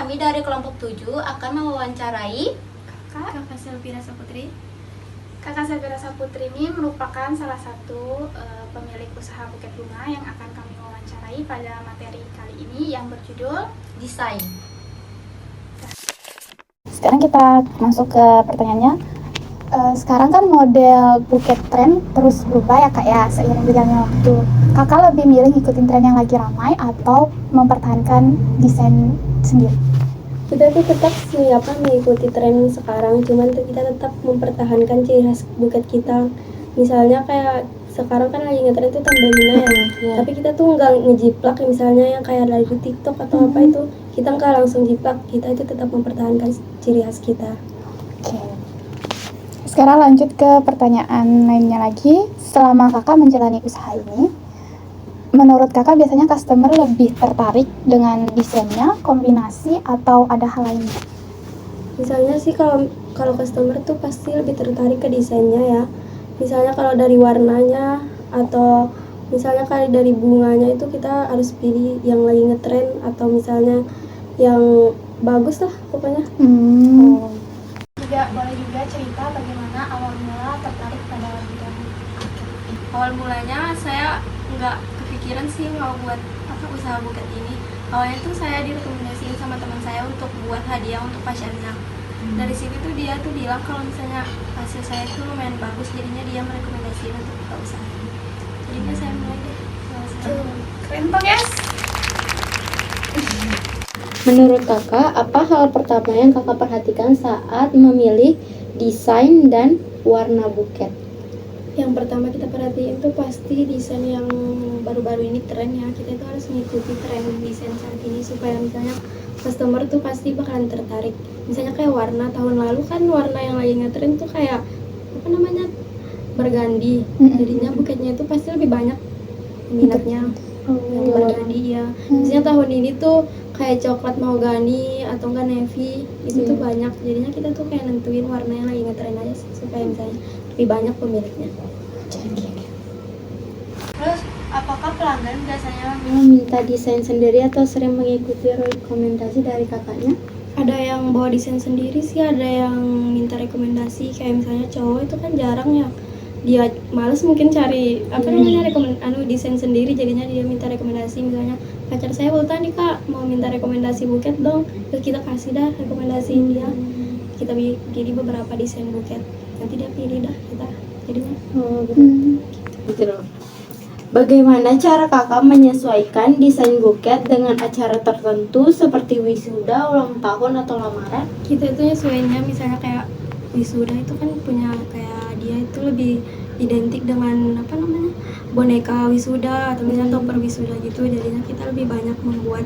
kami dari kelompok 7 akan mewawancarai Kakak Selvira Saputri. Kakak Selvira Saputri ini merupakan salah satu pemilik usaha buket bunga yang akan kami wawancarai pada materi kali ini yang berjudul desain. Sekarang kita masuk ke pertanyaannya. Sekarang kan model buket tren terus berubah ya kak ya, seiring berjalannya waktu. Kakak lebih milih ngikutin tren yang lagi ramai atau mempertahankan desain sendiri? Kita tuh tetap mengikuti tren sekarang, cuman tuh kita tetap mempertahankan ciri khas buket kita. Misalnya kayak sekarang kan lagi ngetren tuh tambahina ya, tapi kita tuh nggak ngejiplak misalnya yang kayak dari TikTok atau apa itu, kita nggak langsung jiplak, kita itu tetap mempertahankan ciri khas kita. Oke. Sekarang lanjut ke pertanyaan lainnya lagi. Selama kakak menjalani usaha ini, menurut kakak biasanya customer lebih tertarik dengan desainnya, kombinasi, atau ada hal lainnya? Misalnya sih kalau customer tuh pasti lebih tertarik ke desainnya ya. Misalnya kalau dari warnanya atau misalnya kayak dari bunganya itu kita harus pilih yang lagi ngetren atau misalnya yang bagus lah pokoknya. boleh juga cerita bagaimana awal mula tertarik pada bidang Awal mulanya saya nggak kepikiran sih mau buat usaha buket ini. Awalnya tuh saya direkomendasiin sama teman saya untuk buat hadiah untuk pasiennya. Dari situ tuh dia tuh bilang kalau misalnya hasil saya tuh lumayan bagus, jadinya dia merekomendasiin untuk buka usaha ini. Jadinya saya mulai deh usaha. keren toh guys. Menurut kakak, apa hal pertama yang kakak perhatikan saat memilih desain dan warna buket? Yang pertama kita perhatiin tuh pasti desain yang baru-baru ini tren ya. Kita itu harus mengikuti tren desain saat ini supaya misalnya customer tuh pasti bakalan tertarik. Misalnya kayak warna, tahun lalu kan warna yang lagi ngetren tuh kayak berganti. Jadinya buketnya itu pasti lebih banyak minatnya yang berganti ya. Misalnya tahun ini tuh kayak coklat mahogani atau enggak navy itu tuh banyak. Jadinya kita tuh kayak nentuin warna yang lagi ngetren aja supaya misalnya lebih banyak pemiliknya. Terus apakah pelanggan biasanya Meminta desain sendiri atau sering mengikuti rekomendasi dari kakaknya? Ada yang bawa desain sendiri sih, ada yang minta rekomendasi. Kayak misalnya cowok itu kan jarang ya, dia males mungkin cari desain sendiri, jadinya dia minta rekomendasi. Misalnya pacar saya ulta nih kak, mau minta rekomendasi buket dong, terus kita kasih dah rekomendasiin dia, kita pilih beberapa desain buket, nanti dia pilih dah kita jadinya. Gitu loh. Bagaimana cara kakak menyesuaikan desain buket dengan acara tertentu seperti wisuda, ulang tahun, atau lamaran? Kita itu nyesuaiinnya misalnya kayak wisuda itu kan punya kayak dia itu lebih identik dengan boneka wisuda atau misalnya topper wisuda gitu, jadinya kita lebih banyak membuat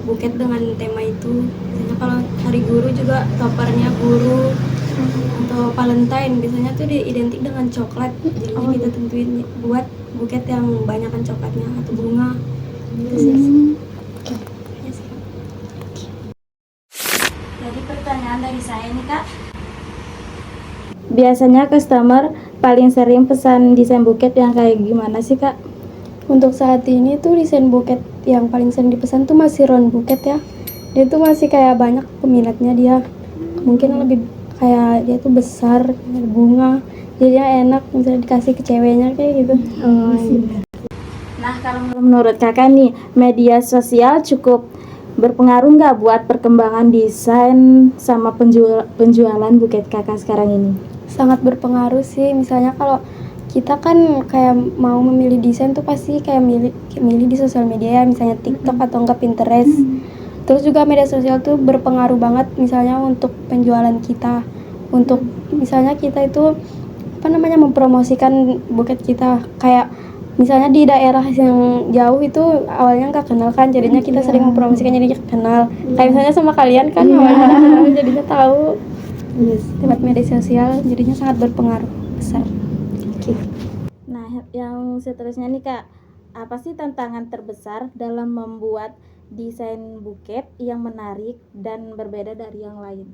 buket dengan tema itu. Misalnya kalau hari guru juga toppernya guru, atau Valentine biasanya tuh identik dengan coklat, jadinya kita tentuin buat buket yang banyakan coklatnya atau bunga gitu sih. Jadi pertanyaan dari saya nih kak, Biasanya customer paling sering pesan desain buket yang kayak gimana sih kak? Untuk saat ini tuh desain buket yang paling sering dipesan tuh masih round buket ya. Dia tuh masih kayak banyak peminatnya, dia mungkin lebih kayak dia tuh besar, bunga, jadinya enak misalnya dikasih ke ceweknya kayak gitu. nah kalau Menurut kakak nih, media sosial cukup berpengaruh nggak buat perkembangan desain sama penjualan buket kakak sekarang ini? Sangat berpengaruh sih. Misalnya kalau kita kan kayak mau memilih desain tuh pasti kayak milih di sosial media ya, misalnya TikTok atau enggak Pinterest. Terus juga media sosial tuh berpengaruh banget misalnya untuk penjualan kita. Untuk misalnya kita itu mempromosikan buket kita, kayak misalnya di daerah yang jauh itu awalnya nggak kenal kan, jadinya kita sering mempromosikan jadi kenal. Kayak misalnya sama kalian kan awalnya nggak kenal, jadinya tahu. Lewat media sosial jadinya sangat berpengaruh besar. Nah, yang seterusnya nih kak, apa sih tantangan terbesar dalam membuat desain buket yang menarik dan berbeda dari yang lain?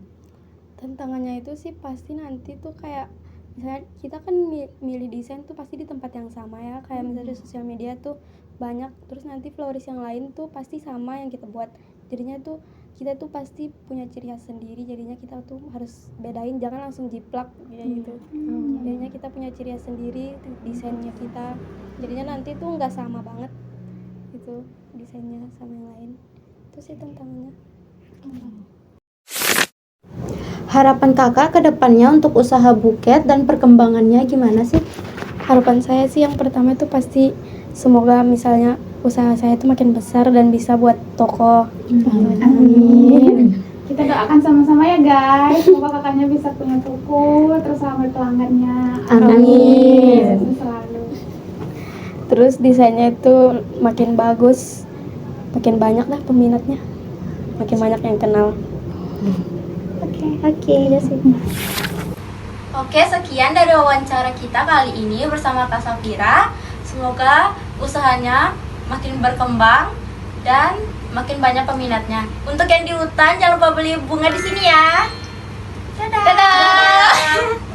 Tantangannya itu sih pasti nanti tuh kayak misalnya kita kan milih desain tuh pasti di tempat yang sama ya, kayak misalnya di sosial media tuh banyak, terus nanti florist yang lain tuh pasti sama yang kita buat, Jadinya tuh kita tuh pasti punya ciri khas sendiri, jadinya kita tuh harus bedain, jangan langsung jiplak kayak gitu. Jadinya kita punya ciri khas sendiri, desainnya kita, jadinya nanti tuh nggak sama banget gitu desainnya sama yang lain. Itu sih tantangannya. Harapan kakak ke depannya untuk usaha buket dan perkembangannya gimana sih? Harapan saya sih yang pertama itu pasti semoga misalnya usaha saya itu makin besar dan bisa buat toko. Amin. Kita doakan sama-sama ya guys, semoga kakaknya bisa punya toko, terus ramai pelanggannya. Amin. Selalu. Terus desainnya itu makin bagus, makin banyak lah peminatnya, makin banyak yang kenal. Oke, udah sih. Oke, sekian dari wawancara kita kali ini bersama Kak Safira. Semoga usahanya makin berkembang dan makin banyak peminatnya. Untuk yang di hutan jangan lupa beli bunga di sini ya. Dadah.